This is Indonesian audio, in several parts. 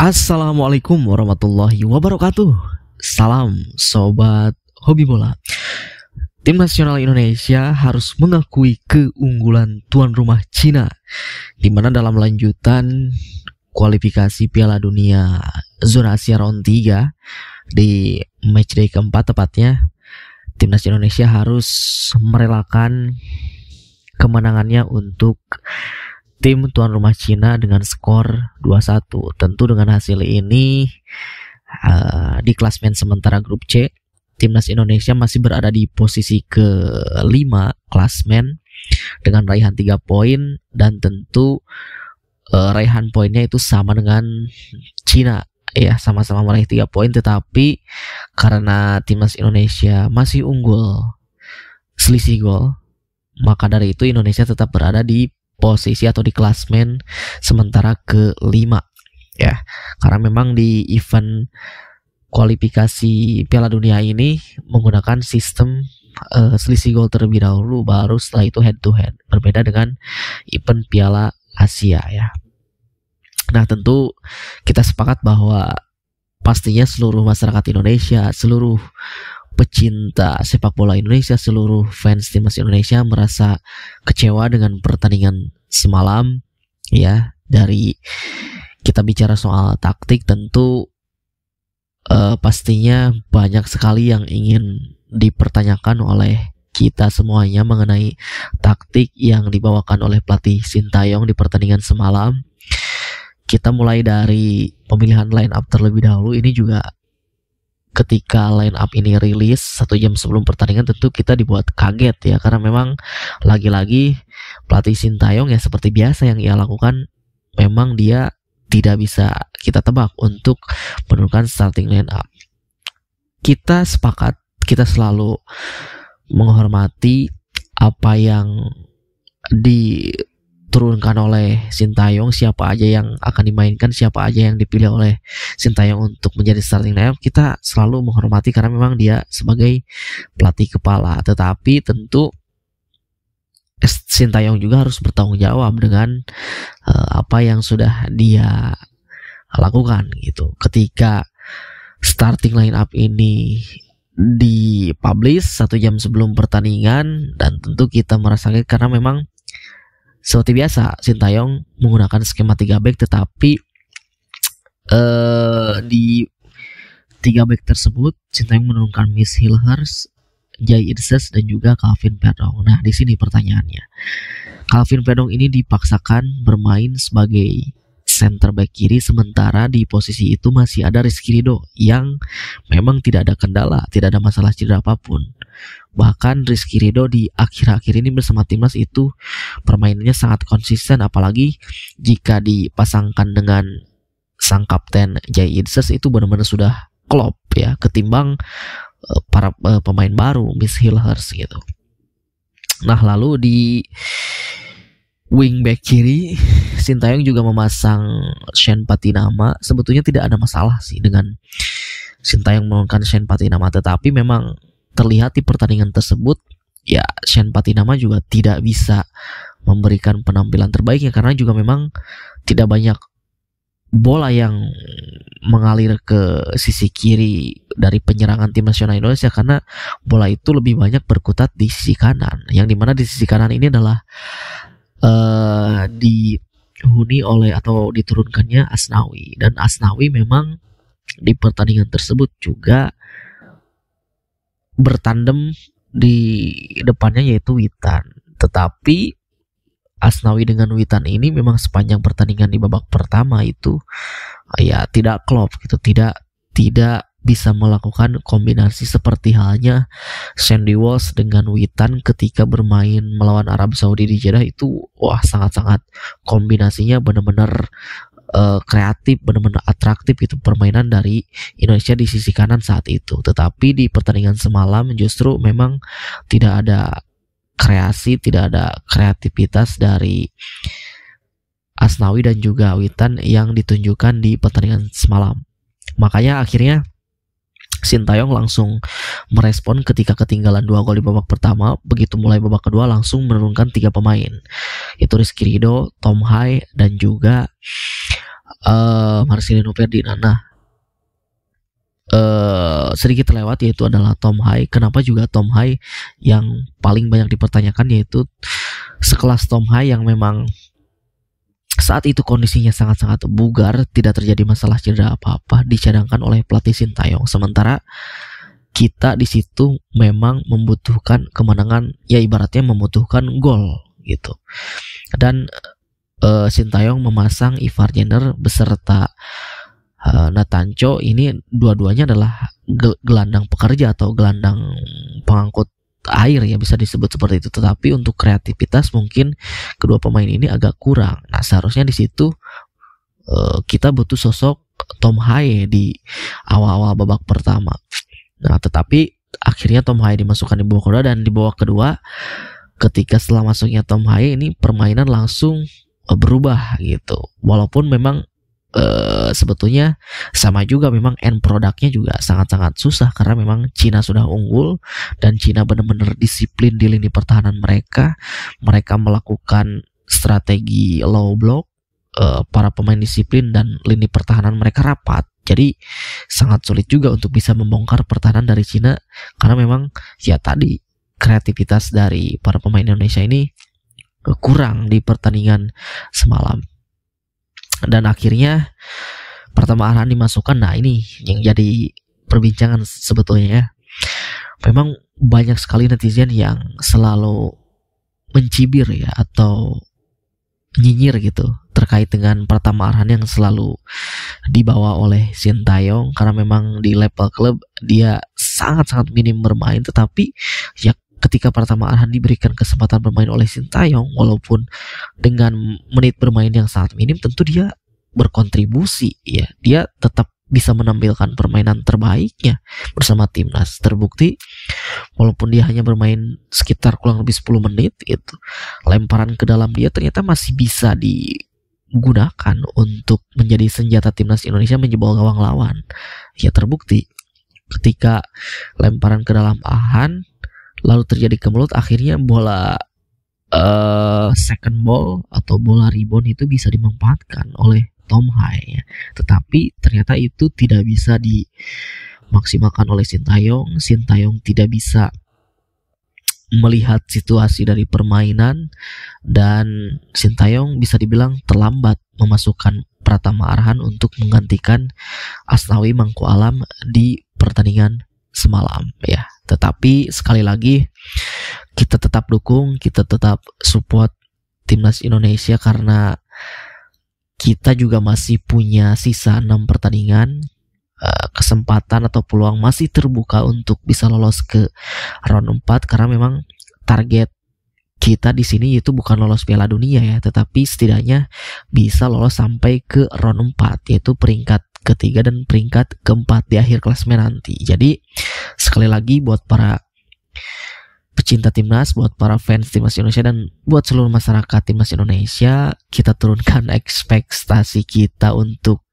Assalamualaikum warahmatullahi wabarakatuh. Salam sobat hobi bola. Tim nasional Indonesia harus mengakui keunggulan tuan rumah Cina, di mana dalam lanjutan kualifikasi Piala Dunia zona Asia round 3 di matchday keempat tepatnya, timnas Indonesia harus merelakan kemenangannya untuk tim tuan rumah Cina dengan skor 2-1. Tentu dengan hasil ini di klasmen sementara grup C, timnas Indonesia masih berada di posisi ke-5 klasmen dengan raihan 3 poin, dan tentu raihan poinnya itu sama dengan Cina ya, sama-sama meraih 3 poin. Tetapi karena timnas Indonesia masih unggul selisih gol, maka dari itu Indonesia tetap berada di posisi atau di klasmen sementara ke-5 ya. Karena memang di event kualifikasi Piala Dunia ini menggunakan sistem selisih gol terlebih dahulu, baru setelah itu head to head, berbeda dengan event Piala Asia ya. Nah, tentu kita sepakat bahwa pastinya seluruh masyarakat Indonesia, seluruh pecinta sepak bola Indonesia, seluruh fans timnas Indonesia merasa kecewa dengan pertandingan semalam ya. Dari kita bicara soal taktik, tentu pastinya banyak sekali yang ingin dipertanyakan oleh kita semuanya mengenai taktik yang dibawakan oleh pelatih Sintayong di pertandingan semalam. Kita mulai dari pemilihan line up terlebih dahulu. Ini juga ketika line up ini rilis 1 jam sebelum pertandingan, tentu kita dibuat kaget ya, karena memang lagi-lagi pelatih Sintayong ya, seperti biasa yang ia lakukan, memang dia tidak bisa kita tebak untuk menentukan starting line up. Kita sepakat, kita selalu menghormati apa yang diturunkan oleh Sintayong, siapa aja yang akan dimainkan, siapa aja yang dipilih oleh Sintayong untuk menjadi starting lineup. Kita selalu menghormati karena memang dia sebagai pelatih kepala. Tetapi tentu Sintayong juga harus bertanggung jawab dengan apa yang sudah dia lakukan gitu. Ketika starting lineup ini dipublish 1 jam sebelum pertandingan, dan tentu kita merasakan karena memang seperti biasa Sintayong menggunakan skema 3 back, tetapi di 3 back tersebut Sintayong menurunkan Miss Hilhers, Jai Idses, dan juga Calvin Verdong. Nah, di sini pertanyaannya, Calvin Verdong ini dipaksakan bermain sebagai center back kiri, sementara di posisi itu masih ada Rizky Ridho yang memang tidak ada kendala, tidak ada masalah cedera apapun. Bahkan Rizky Ridho di akhir-akhir ini bersama timnas itu permainannya sangat konsisten, apalagi jika dipasangkan dengan sang kapten Jai Idses, itu benar-benar sudah klop ya, ketimbang para pemain baru Miss Hilhers gitu. Nah, lalu di wingback kiri Sintayong juga memasang Shane Patinama. Sebetulnya tidak ada masalah sih dengan Sintayong menggunakan Shane Patinama, tetapi memang terlihat di pertandingan tersebut ya, Shane Patinama juga tidak bisa memberikan penampilan terbaiknya, karena juga memang tidak banyak bola yang mengalir ke sisi kiri dari penyerangan tim nasional Indonesia, karena bola itu lebih banyak berkutat di sisi kanan, yang dimana di sisi kanan ini adalah dihuni oleh atau diturunkannya Asnawi, dan Asnawi memang di pertandingan tersebut juga bertandem di depannya yaitu Witan. Tetapi Asnawi dengan Witan ini memang sepanjang pertandingan di babak pertama itu ya tidak klop gitu, tidak bisa melakukan kombinasi seperti halnya Sandy Walsh dengan Witan ketika bermain melawan Arab Saudi di Jeddah. Itu wah, sangat-sangat kombinasinya benar-benar kreatif, benar-benar atraktif itu permainan dari Indonesia di sisi kanan saat itu. Tetapi di pertandingan semalam justru memang tidak ada kreasi, tidak ada kreativitas dari Asnawi dan juga Witan yang ditunjukkan di pertandingan semalam. Makanya akhirnya Sintayong langsung merespon ketika ketinggalan 2 gol di babak pertama. Begitu mulai babak kedua langsung menurunkan 3 pemain, yaitu Rizky Ridho, Tom Hai, dan juga Marcelino Ferdinand. Sedikit terlewat yaitu adalah Tom Hai. Kenapa juga Tom Hai yang paling banyak dipertanyakan, yaitu sekelas Tom Hai yang memang saat itu kondisinya sangat-sangat bugar, tidak terjadi masalah cedera apa-apa, dicadangkan oleh pelatih Sintayong. Sementara kita di situ memang membutuhkan kemenangan, ya ibaratnya membutuhkan gol gitu. Dan Sintayong memasang Ivar Jenner beserta Natanco. Ini dua-duanya adalah gelandang pekerja atau gelandang pengangkut air, ya bisa disebut seperti itu. Tetapi untuk kreativitas mungkin kedua pemain ini agak kurang. Nah, seharusnya di situ kita butuh sosok Tom Hai di awal-awal babak pertama. Nah, tetapi akhirnya Tom Hai dimasukkan di babak kedua, dan di babak kedua ketika setelah masuknya Tom Hai ini permainan langsung berubah gitu. Walaupun memang sebetulnya sama juga, memang end produknya juga sangat-sangat susah karena memang Cina sudah unggul dan Cina benar-benar disiplin di lini pertahanan mereka. Mereka melakukan strategi low block, para pemain disiplin dan lini pertahanan mereka rapat. Jadi sangat sulit juga untuk bisa membongkar pertahanan dari Cina karena memang ya tadi kreativitas dari para pemain Indonesia ini kurang di pertandingan semalam. Dan akhirnya pertama Arhan dimasukkan. Nah, ini yang jadi perbincangan sebetulnya ya. Memang banyak sekali netizen yang selalu mencibir ya atau nyinyir gitu terkait dengan pertama Arhan yang selalu dibawa oleh Sintayong, karena memang di level klub dia sangat-sangat minim bermain. Tetapi ya ketika pertama Arhan diberikan kesempatan bermain oleh Sintayong, walaupun dengan menit bermain yang sangat minim, tentu dia berkontribusi ya. Dia tetap bisa menampilkan permainan terbaiknya bersama timnas. Terbukti walaupun dia hanya bermain sekitar kurang lebih 10 menit, itu lemparan ke dalam dia ternyata masih bisa digunakan untuk menjadi senjata timnas Indonesia menjebol gawang lawan. Ya terbukti ketika lemparan ke dalam Arhan lalu terjadi kemelut, akhirnya bola second ball atau bola rebound itu bisa dimanfaatkan oleh Tom Hai ya. Tetapi ternyata itu tidak bisa dimaksimalkan oleh Sintayong. Sintayong tidak bisa melihat situasi dari permainan, dan Sintayong bisa dibilang terlambat memasukkan Pratama Arhan untuk menggantikan Asnawi Mangku Alam di pertandingan semalam ya. Tetapi sekali lagi kita tetap dukung, kita tetap support timnas Indonesia karena kita juga masih punya sisa 6 pertandingan. Kesempatan atau peluang masih terbuka untuk bisa lolos ke round 4 karena memang target kita di sini itu bukan lolos Piala Dunia ya, tetapi setidaknya bisa lolos sampai ke round 4, yaitu peringkat ketiga dan peringkat keempat di akhir klasemen nanti. Jadi sekali lagi buat para pecinta timnas, buat para fans timnas Indonesia, dan buat seluruh masyarakat timnas Indonesia, kita turunkan ekspektasi kita untuk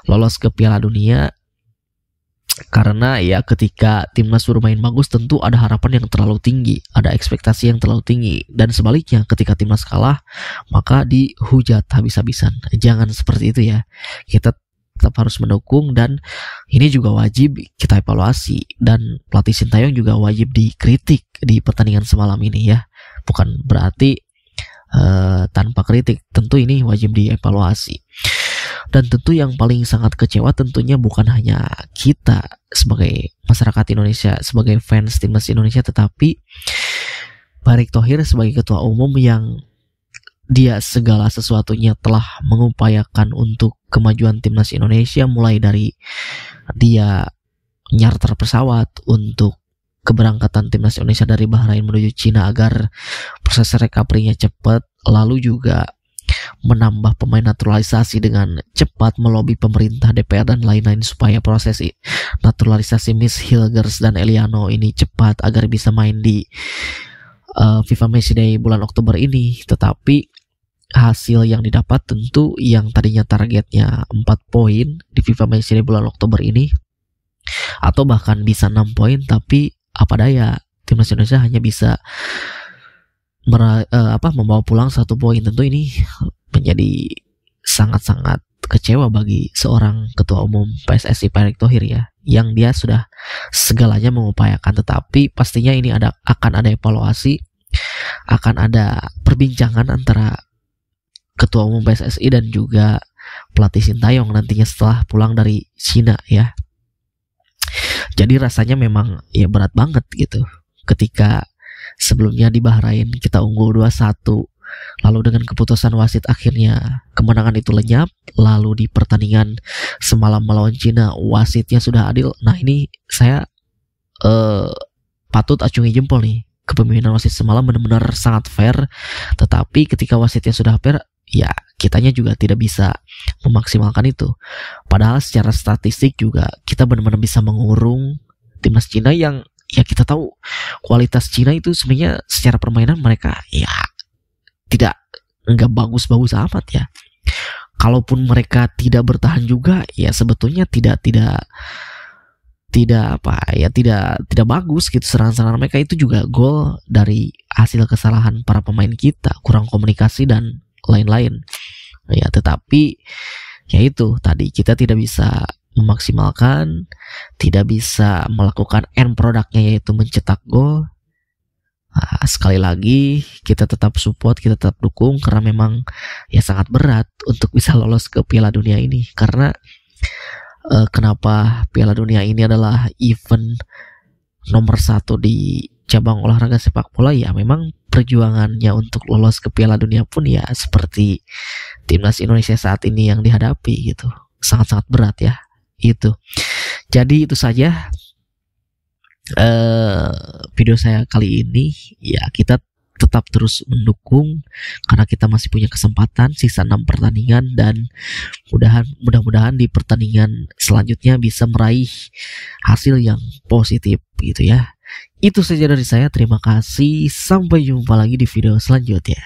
lolos ke Piala Dunia. Karena ya ketika timnas bermain bagus tentu ada harapan yang terlalu tinggi, ada ekspektasi yang terlalu tinggi, dan sebaliknya ketika timnas kalah maka dihujat habis-habisan. Jangan seperti itu ya. Kita tetap harus mendukung, dan ini juga wajib kita evaluasi, dan pelatih Sintayong juga wajib dikritik di pertandingan semalam ini ya. Bukan berarti tanpa kritik, tentu ini wajib dievaluasi. Dan tentu yang paling sangat kecewa tentunya bukan hanya kita sebagai masyarakat Indonesia, sebagai fans timnas Indonesia, tetapi Pak Erick Thohir sebagai ketua umum yang dia segala sesuatunya telah mengupayakan untuk kemajuan timnas Indonesia, mulai dari dia nyarter pesawat untuk keberangkatan timnas Indonesia dari Bahrain menuju Cina agar proses recovery-nya cepat, lalu juga menambah pemain naturalisasi dengan cepat, melobi pemerintah, DPR dan lain-lain supaya proses naturalisasi Miss Hilgers dan Eliano ini cepat agar bisa main di FIFA Matchday bulan Oktober ini. Tetapi hasil yang didapat tentu yang tadinya targetnya 4 poin di FIFA Matchday bulan Oktober ini, atau bahkan bisa 6 poin, tapi apa daya timnas Indonesia hanya bisa membawa pulang 1 poin. Tentu ini menjadi sangat-sangat kecewa bagi seorang ketua umum PSSI Pak Erick Thohir ya, yang dia sudah segalanya mengupayakan, tetapi pastinya ini akan ada evaluasi, akan ada perbincangan antara ketua umum PSSI dan juga pelatih Sintayong nantinya setelah pulang dari Cina ya. Jadi rasanya memang ya berat banget gitu ketika sebelumnya di Bahrain kita unggul 2-1, lalu dengan keputusan wasit akhirnya kemenangan itu lenyap, lalu di pertandingan semalam melawan Cina wasitnya sudah adil. Nah ini saya patut acungi jempol nih, kepemimpinan wasit semalam benar-benar sangat fair, tetapi ketika wasitnya sudah fair ya kitanya juga tidak bisa memaksimalkan itu. Padahal secara statistik juga kita benar-benar bisa mengurung timnas Cina yang ya kita tahu kualitas Cina itu sebenarnya secara permainan mereka ya nggak bagus-bagus amat ya. Kalaupun mereka tidak bertahan juga ya sebetulnya tidak bagus gitu. Serangan-serangan mereka itu juga gol dari hasil kesalahan para pemain kita, kurang komunikasi dan lain-lain ya. Tetapi ya itu tadi, kita tidak bisa memaksimalkan, tidak bisa melakukan end produknya yaitu mencetak gol. Nah, sekali lagi kita tetap support, kita tetap dukung, karena memang ya sangat berat untuk bisa lolos ke Piala Dunia ini. Karena kenapa Piala Dunia ini adalah event nomor 1 di cabang olahraga sepak bola, ya memang perjuangannya untuk lolos ke Piala Dunia pun ya seperti timnas Indonesia saat ini yang dihadapi gitu, sangat-sangat berat ya itu. Jadi itu saja video saya kali ini ya. Kita tetap terus mendukung karena kita masih punya kesempatan sisa 6 pertandingan, dan mudah-mudahan di pertandingan selanjutnya bisa meraih hasil yang positif gitu ya. Itu saja dari saya, terima kasih, sampai jumpa lagi di video selanjutnya.